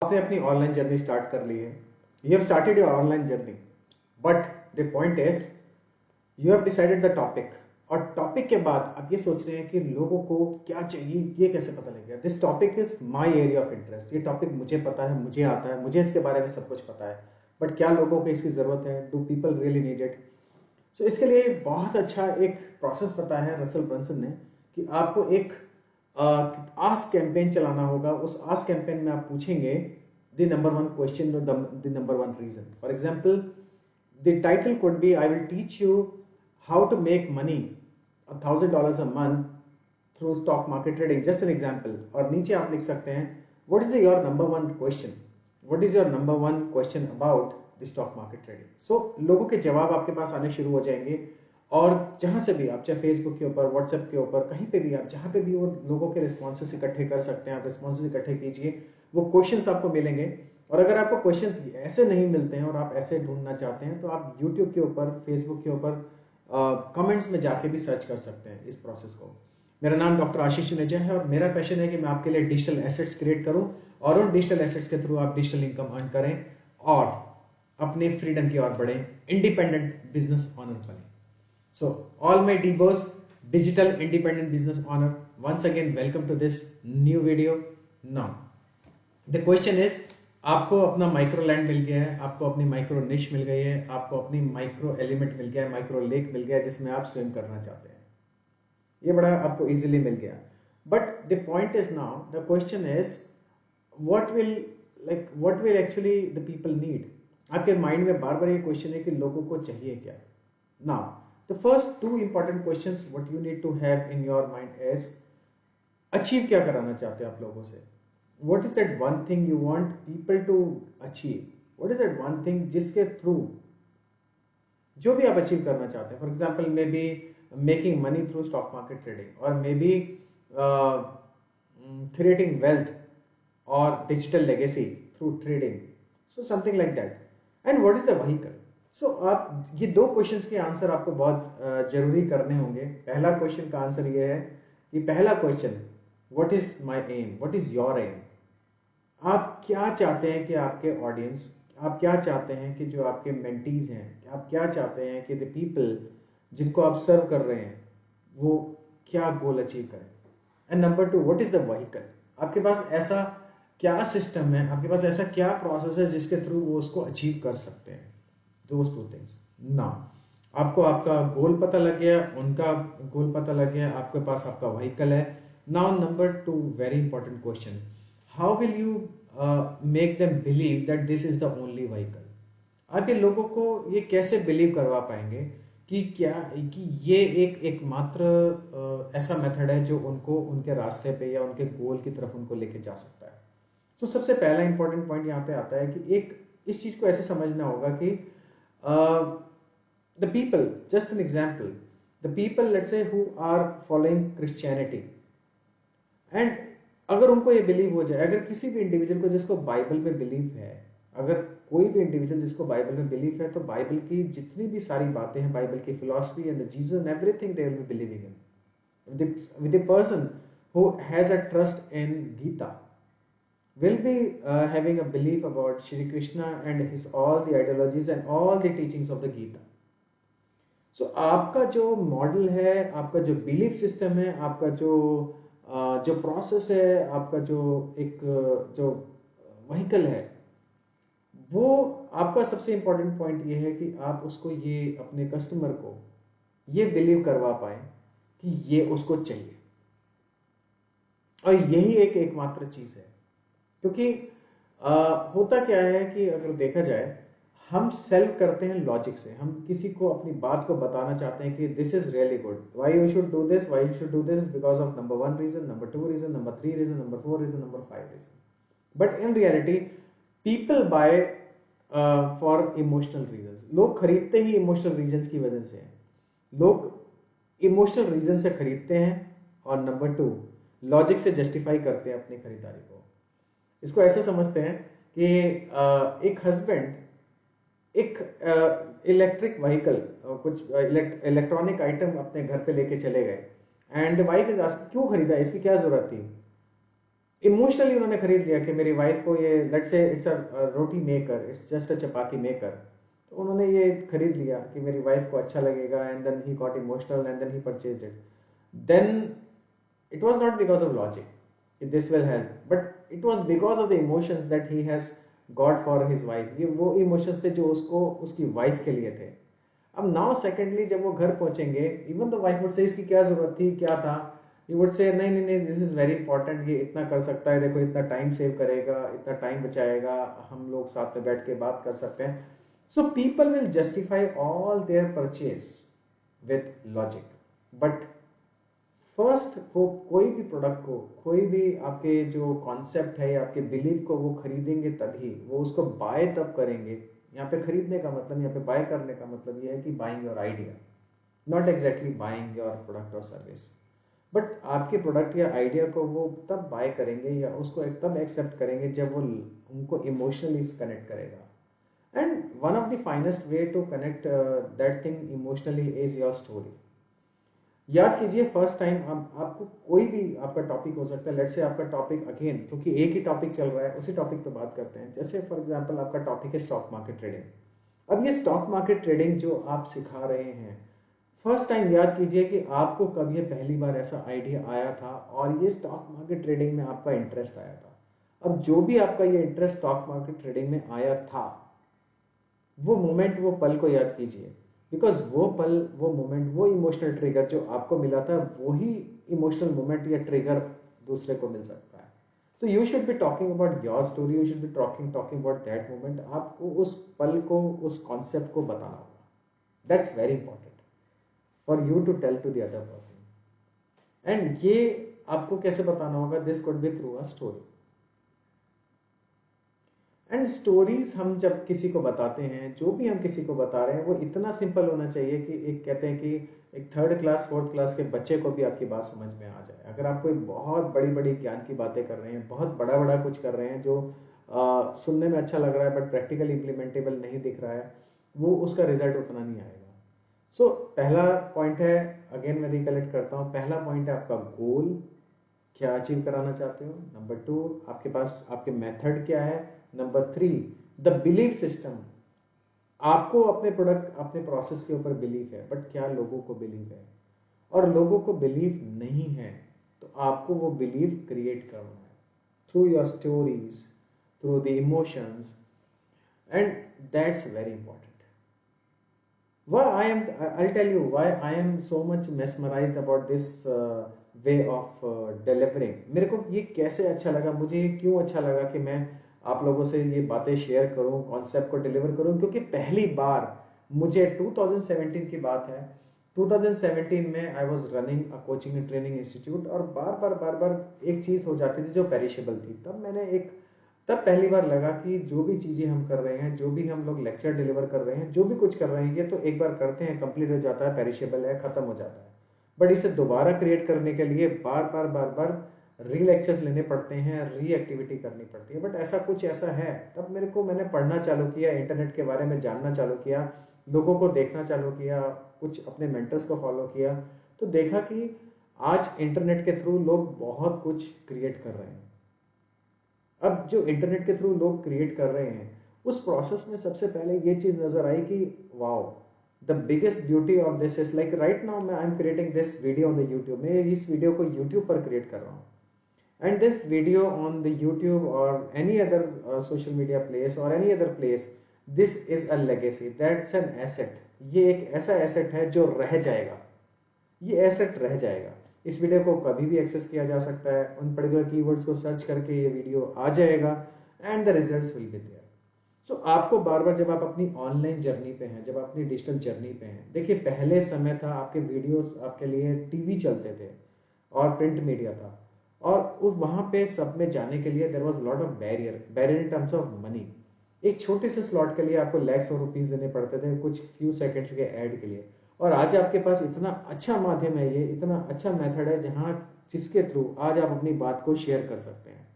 आपने अपनी online journey start कर ली है। You have started your online journey, but the point is you have decided the topic. और topic के बाद आप ये सोच रहे हैं कि लोगों को क्या चाहिए, ये कैसे पता लगेगा। This topic is my area of interest. ये टॉपिक मुझे पता है, मुझे आता है, मुझे इसके बारे में सब कुछ पता है, बट क्या लोगों को इसकी जरूरत है? Do people really need it? So इसके लिए बहुत अच्छा एक प्रोसेस बताया है रसल ब्रंसन ने कि आपको एक आस्क कैंपेन चलाना होगा। उस आस्क कैंपेन में आप पूछेंगे the number one question, the number one reason. For example, the title could be I will teach you how to make money $1,000 a month through stock market trading, just an example। और नीचे आप लिख सकते हैं what is your number one question, what is your number one question about the stock market trading। so लोगों के जवाब आपके पास आने शुरू हो जाएंगे, और जहां से भी आप, चाहे फेसबुक के ऊपर, व्हाट्सएप के ऊपर, कहीं पे भी आप, जहां पे भी वो लोगों के रिस्पॉन्सेस इकट्ठे कर सकते हैं, आप रिस्पॉन्सेस इकट्ठे कीजिए, वो क्वेश्चंस आपको मिलेंगे। और अगर आपको क्वेश्चंस ऐसे नहीं मिलते हैं और आप ऐसे ढूंढना चाहते हैं, तो आप यूट्यूब के ऊपर, फेसबुक के ऊपर कमेंट्स में जाके भी सर्च कर सकते हैं इस प्रोसेस को। मेरा नाम डॉक्टर आशीष सुनेजा है और मेरा पैशन है कि मैं आपके लिए डिजिटल एसेट्स क्रिएट करूं, और उन डिजिटल एसेट्स के थ्रू आप डिजिटल इनकम अर्न करें और अपने फ्रीडम की ओर बढ़ें, इंडिपेंडेंट बिजनेस ऑनर बने। So all my Dbos, digital independent business owner, once again welcome to this new video। Now the question is, आपको अपना माइक्रो लैंड मिल गया है, आपको अपनी माइक्रो निश मिल गई है, आपको अपनी माइक्रो एलिमेंट मिल गया है, माइक्रो लेक मिल गया है जिसमें आप स्विम करना चाहते हैं। ये बड़ा आपको इजीली मिल गया। But the point is, now the question is what will actually the people need। आपके माइंड में बार बार ये क्वेश्चन है कि लोगों को चाहिए क्या। Now the first two important questions what you need to have in your mind is, achieve क्या कराना चाहते हैं आप लोगों से। what is that one thing you want people to achieve, what is that one thing जिसके through जो भी आप अचीव करना चाहते हैं, for example maybe making money through stock market trading, और मे बी क्रिएटिंग वेल्थ और digital legacy through trading, so something like that. And what is the vehicle. So आप ये दो क्वेश्चंस के आंसर आपको बहुत जरूरी करने होंगे। पहला क्वेश्चन का आंसर ये है कि पहला question, what is my aim, what is your aim. आप क्या चाहते हैं कि आपके ऑडियंस, आप क्या चाहते हैं कि जो आपके मेंटीज हैं, आप क्या चाहते हैं कि द पीपल जिनको आप सर्व कर रहे हैं वो क्या गोल अचीव करें। And number two, what is the vehicle. आपके पास ऐसा क्या सिस्टम है, आपके पास ऐसा क्या प्रोसेस है जिसके थ्रू वो उसको अचीव कर सकते हैं। Those two things. नाउ आपको आपका गोल पता लग गया, उनका गोल पता लग गया, आपके पास आपका व्हीकल है। Now number two, very important question, how will you make them believe that this is the only vehicle. आप ये लोगों को ये कैसे बिलीव करवा पाएंगे कि क्या कि ये एक एकमात्र ऐसा मेथड है जो उनको उनके रास्ते पे या उनके गोल की तरफ उनको लेके जा सकता है। तो सबसे पहला इंपॉर्टेंट पॉइंट यहाँ पे आता है कि एक इस चीज को ऐसे समझना होगा कि the people, just an example, the people let's say who are following Christianity, and अगर उनको ये बिलीव हो जाए, अगर किसी भी इंडिविजुअल को जिसको बाइबल में बिलीव है, अगर कोई भी इंडिविजुअल जिसको बाइबल में बिलीव है, तो बाइबल की जितनी भी सारी बातें हैं, बाइबल की philosophy and Jesus and everything they will be believing in. with the person who has a trust in Gita will be having a belief about Shri Krishna and his all the ideologies and all the teachings of the Gita। So आपका जो model है, आपका जो belief system है, आपका जो process है, आपका जो एक जो व्हीकल है, वो आपका सबसे इंपॉर्टेंट पॉइंट ये है कि आप उसको, ये अपने कस्टमर को ये बिलीव करवा पाए कि ये उसको चाहिए। और यही एक एकमात्र चीज है, क्योंकि होता क्या है कि अगर देखा जाए, हम सेल्फ करते हैं लॉजिक से। हम किसी को अपनी बात को बताना चाहते हैं कि this is really good, why you should do this, why you should do this because of number one reason, number two reason, number three reason, number four reason, number five reason. But in reality people buy for emotional reason. लोग खरीदते ही emotional reason की वजह से हैं। लोग emotional reason से खरीदते हैं, और नंबर टू, लॉजिक से जस्टिफाई करते हैं अपनी खरीदारी को। इसको ऐसे समझते हैं कि एक हस्बैंड एक इलेक्ट्रिक व्हीकल, कुछ इलेक्ट्रॉनिक आइटम अपने घर पे लेके चले गए, एंड वाइफ इज आस्किंग क्यों खरीदा, इसकी क्या जरूरत थी। इमोशनली उन्होंने खरीद लिया कि मेरी वाइफ को ये, let's say it's a roti maker, it's just a chapati maker, तो उन्होंने ये खरीद लिया कि मेरी वाइफ को अच्छा लगेगा, and then he got emotional and then he purchased it. Then it was not because of logic this will help, but it was because of the emotions that he has got for his wife. ये वो emotions थे जो उसको उसकी wife के लिए थे. अब नाउ सेकेंडली जब वो घर पहुंचेंगे, even the wife would say इसकी क्या जरूरत थी, क्या था, यू वुड से नहीं नहीं नहीं, दिस इज वेरी इंपॉर्टेंट, ये इतना कर सकता है, देखो इतना टाइम सेव करेगा, इतना टाइम बचाएगा, हम लोग साथ में बैठ के बात कर सकते हैं. So people will justify all their purchase with logic. But first को कोई भी प्रोडक्ट को, कोई भी आपके जो कॉन्सेप्ट है या आपके बिलीफ को वो खरीदेंगे तभी, वो उसको बाय तब करेंगे. यहाँ पे खरीदने का मतलब, यहाँ पे बाय करने का मतलब ये है कि buying your idea, not exactly buying your product और सर्विस. बट आपके प्रोडक्ट या आइडिया को वो तब बाय करेंगे या उसको तब एक्सेप्ट करेंगे जब वो उनको इमोशनली कनेक्ट करेगा. And one of the finest way to connect that thing emotionally is your story. याद कीजिए फर्स्ट टाइम आपको कोई भी आपका टॉपिक हो सकता है, लेट्स से आपका टॉपिक अगेन, क्योंकि एक ही टॉपिक चल रहा है उसी टॉपिक पे बात करते हैं. जैसे फॉर एग्जांपल आपका टॉपिक है स्टॉक मार्केट ट्रेडिंग. अब ये स्टॉक मार्केट ट्रेडिंग जो आप सिखा रहे हैं, फर्स्ट टाइम याद कीजिए कि आपको कब ये पहली बार ऐसा आइडिया आया था और ये स्टॉक मार्केट ट्रेडिंग में आपका इंटरेस्ट आया था. अब जो भी आपका ये इंटरेस्ट स्टॉक मार्केट ट्रेडिंग में आया था, वो मोमेंट, वो पल को याद कीजिए, बिकॉज वो पल, वो मोमेंट, वो इमोशनल ट्रिगर जो आपको मिला था, वही इमोशनल मोमेंट या ट्रिगर दूसरे को मिल सकता है. So you should be talking about your story, you should be talking about that moment. आपको उस पल को, उस कॉन्सेप्ट को बताना होगा. That's very important for you to tell to the other person. And ये आपको कैसे बताना होगा, this could be through a story. And stories हम जब किसी को बताते हैं, जो भी हम किसी को बता रहे हैं, वो इतना सिंपल होना चाहिए कि एक कहते हैं कि एक थर्ड क्लास फोर्थ क्लास के बच्चे को भी आपकी बात समझ में आ जाए. अगर आप कोई बहुत बड़ी बड़ी ज्ञान की बातें कर रहे हैं, बहुत बड़ा बड़ा कुछ कर रहे हैं जो सुनने में अच्छा लग रहा है बट प्रैक्टिकली इंप्लीमेंटेबल नहीं दिख रहा है, वो उसका रिजल्ट उतना नहीं आएगा. सो पहला पॉइंट है, अगेन मैं रिकलेक्ट करता हूं, पहला पॉइंट है आपका गोल, क्या अचीव कराना चाहते हो. नंबर 2, आपके पास आपके मेथड क्या है. Number 3, the belief system. आपको अपने प्रोडक्ट, अपने प्रोसेस के ऊपर बिलीफ है, बट क्या लोगों को बिलीफ है, और लोगों को बिलीफ नहीं है, तो आपको वो बिलीफ क्रिएट करना है through your stories, through the emotions, and that's very important. I'll tell you why I am so much mesmerized about this way of delivering. मेरे को ये कैसे अच्छा लगा, मुझे क्यों अच्छा लगा कि मैं आप लोगों से ये बातें शेयर करूं, कॉन्सेप्ट को डिलीवर करूं, क्योंकि पहली बार मुझे 2017 की बात है, 2017 में I was running a coaching and training institute, और बार बार एक चीज हो जाती थी जो पेरिशेबल थी. तब पहली बार लगा कि जो भी चीजें हम कर रहे हैं, जो भी हम लोग लेक्चर डिलीवर कर रहे हैं, जो भी कुछ कर रहे हैं, ये तो एक बार करते हैं, कंप्लीट हो जाता है, पेरिशेबल है, खत्म हो जाता है. बट इसे दोबारा क्रिएट करने के लिए बार बार री लेक्चर्स लेने पड़ते हैं, री एक्टिविटी करनी पड़ती है. बट ऐसा है. तब मैंने पढ़ना चालू किया, इंटरनेट के बारे में जानना चालू किया, लोगों को देखना चालू किया, कुछ अपने मेंटर्स को फॉलो किया, तो देखा कि आज इंटरनेट के थ्रू लोग बहुत कुछ क्रिएट कर रहे हैं. अब जो इंटरनेट के थ्रू लोग क्रिएट कर रहे हैं, उस प्रोसेस में सबसे पहले ये चीज नजर आई कि wow, the biggest beauty of this is like right now मैं I am creating this video on the YouTube. मैं इस वीडियो को यूट्यूब पर क्रिएट कर रहा हूँ, and this video on the YouTube और any other social media place और any other place, this is a legacy, that's an asset. ये एक ऐसा एसेट है जो रह जाएगा, ये एसेट रह जाएगा. इस वीडियो को कभी भी एक्सेस किया जा सकता है, उन पर्टिकुलर कीवर्ड्स को सर्च करके ये वीडियो आ जाएगा, and the results will be there. So आपको बार बार, जब आप अपनी ऑनलाइन जर्नी पे हैं, जब आप अपनी डिजिटल जर्नी पे हैं, देखिए पहले समय था आपके वीडियोस, आपके लिए टीवी चलते थे और प्रिंट मीडिया था, और वहां पे सब में जाने के लिए there was lot of barrier in terms of money. एक छोटे से स्लॉट के लिए आपको लैक्स ऑफ रुपीस देने पड़ते थे कुछ फ्यू सेकंड्स के ऐड के लिए. और आज आपके पास इतना अच्छा माध्यम है, ये इतना अच्छा मेथड है जहां जिसके थ्रू आज आप अपनी बात को शेयर कर सकते हैं.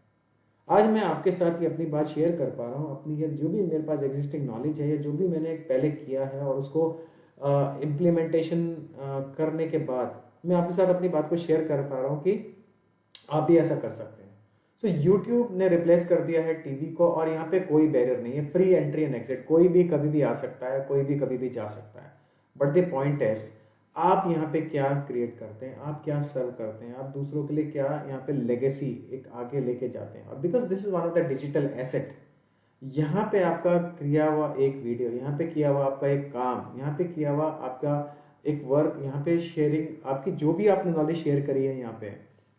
आज मैं आपके साथ ये अपनी बात शेयर कर पा रहा हूँ, अपनी ये जो भी मेरे पास एग्जिस्टिंग नॉलेज है, या जो भी मैंने पहले किया है और उसको इम्प्लीमेंटेशन करने के बाद मैं आपके साथ अपनी बात को शेयर कर पा रहा हूँ कि आप भी ऐसा कर सकते हैं. सो YouTube ने रिप्लेस कर दिया है टीवी को, और यहाँ पे कोई बैरियर नहीं है, फ्री एंट्री एंड एग्जिट, कोई भी कभी भी आ सकता है, कोई भी कभी भी जा सकता है। बट द पॉइंट इज, आप यहाँ पे क्या क्रिएट करते हैं, आप क्या सर्व करते हैं, आप दूसरों के लिए क्या यहाँ पे लेगेसी एक आगे लेके जाते हैं। Because this is one of the digital asset. यहाँ पे आपका किया हुआ एक वीडियो, यहाँ पे किया हुआ आपका एक काम, यहाँ पे किया हुआ आपका एक वर्क, यहाँ पे शेयरिंग, आपकी जो भी आपने नॉलेज शेयर करी है यहाँ पे,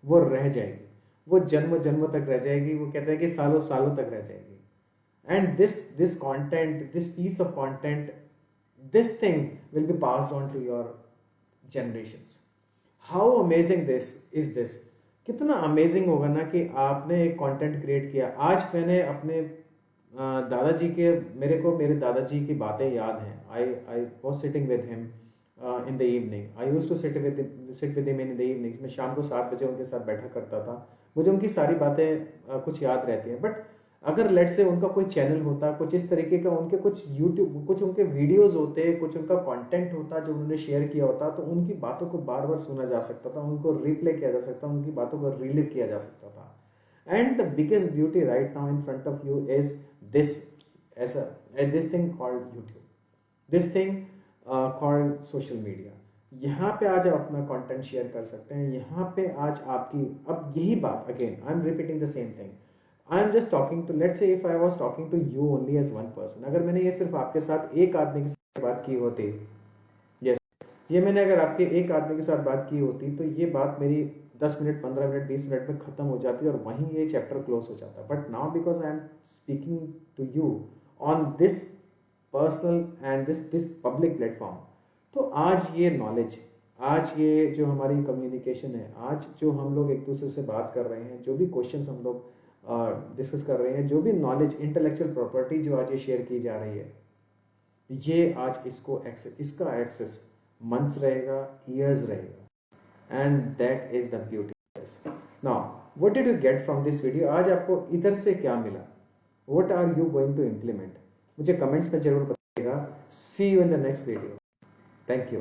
वो रह जाएगी, वो जन्म जन्म तक रह जाएगी, वो कहते हैं कि सालों सालों तक रह जाएगी। And this content, this piece of content, this thing will be passed on to your generations. How amazing this is this? कितना अमेजिंग होगा ना कि आपने एक कंटेंट क्रिएट किया। आज मैंने अपने दादाजी के, मेरे को मेरे दादाजी की बातें याद हैं। I was sitting with him in the evening, I used to sit with him in the evenings. मैं शाम को 7 बजे उनके साथ बैठा करता था। मुझे उनकी सारी बातें कुछ याद रहती हैं। बट अगर लेट से उनका कोई चैनल होता, कुछ इस तरीके का, उनके कुछ यूट्यूब, कुछ उनके वीडियोस होते, कुछ उनका कंटेंट होता जो उन्होंने शेयर किया होता, तो उनकी बातों को बार बार सुना जा सकता था, उनको रिप्ले किया जा सकता, उनकी बातों को रिलिव किया जा सकता था। And the biggest beauty right now in front of you is this, this thing called YouTube, this thing called social media. यहाँ पे आज आप अपना कंटेंट शेयर कर सकते हैं। यहाँ पे आज आपकी, अब यही बात, again I am repeating the same thing, I am just talking to, let's say if I was talking to you only as one person, अगर मैंने ये सिर्फ आपके साथ एक आदमी के साथ बात की होती, यस, ये मैंने अगर आपके एक आदमी के साथ बात की होती, तो ये बात मेरी 10 मिनट, 15 मिनट, 20 मिनट में खत्म हो जाती और वहीं ये चैप्टर क्लोज हो जाता। But now because I am speaking to you on this personal and this public platform, तो आज ये नॉलेज, आज ये जो हमारी कम्युनिकेशन है, आज जो हम लोग एक दूसरे से बात कर रहे हैं, जो भी क्वेश्चंस हम लोग डिस्कस कर रहे हैं, जो भी नॉलेज, इंटेलेक्चुअल प्रॉपर्टी जो आज ये शेयर की जा रही है, ये आज इसको एक्सेस, इसका एक्सेस मंथ्स रहेगा, ईयर्स रहेगा। And that is the beauty. Now what did you get from this video? आज आपको इधर से क्या मिला? What are you going to implement? मुझे कमेंट्स में जरूर बताइएगा। See you in the next video. Thank you.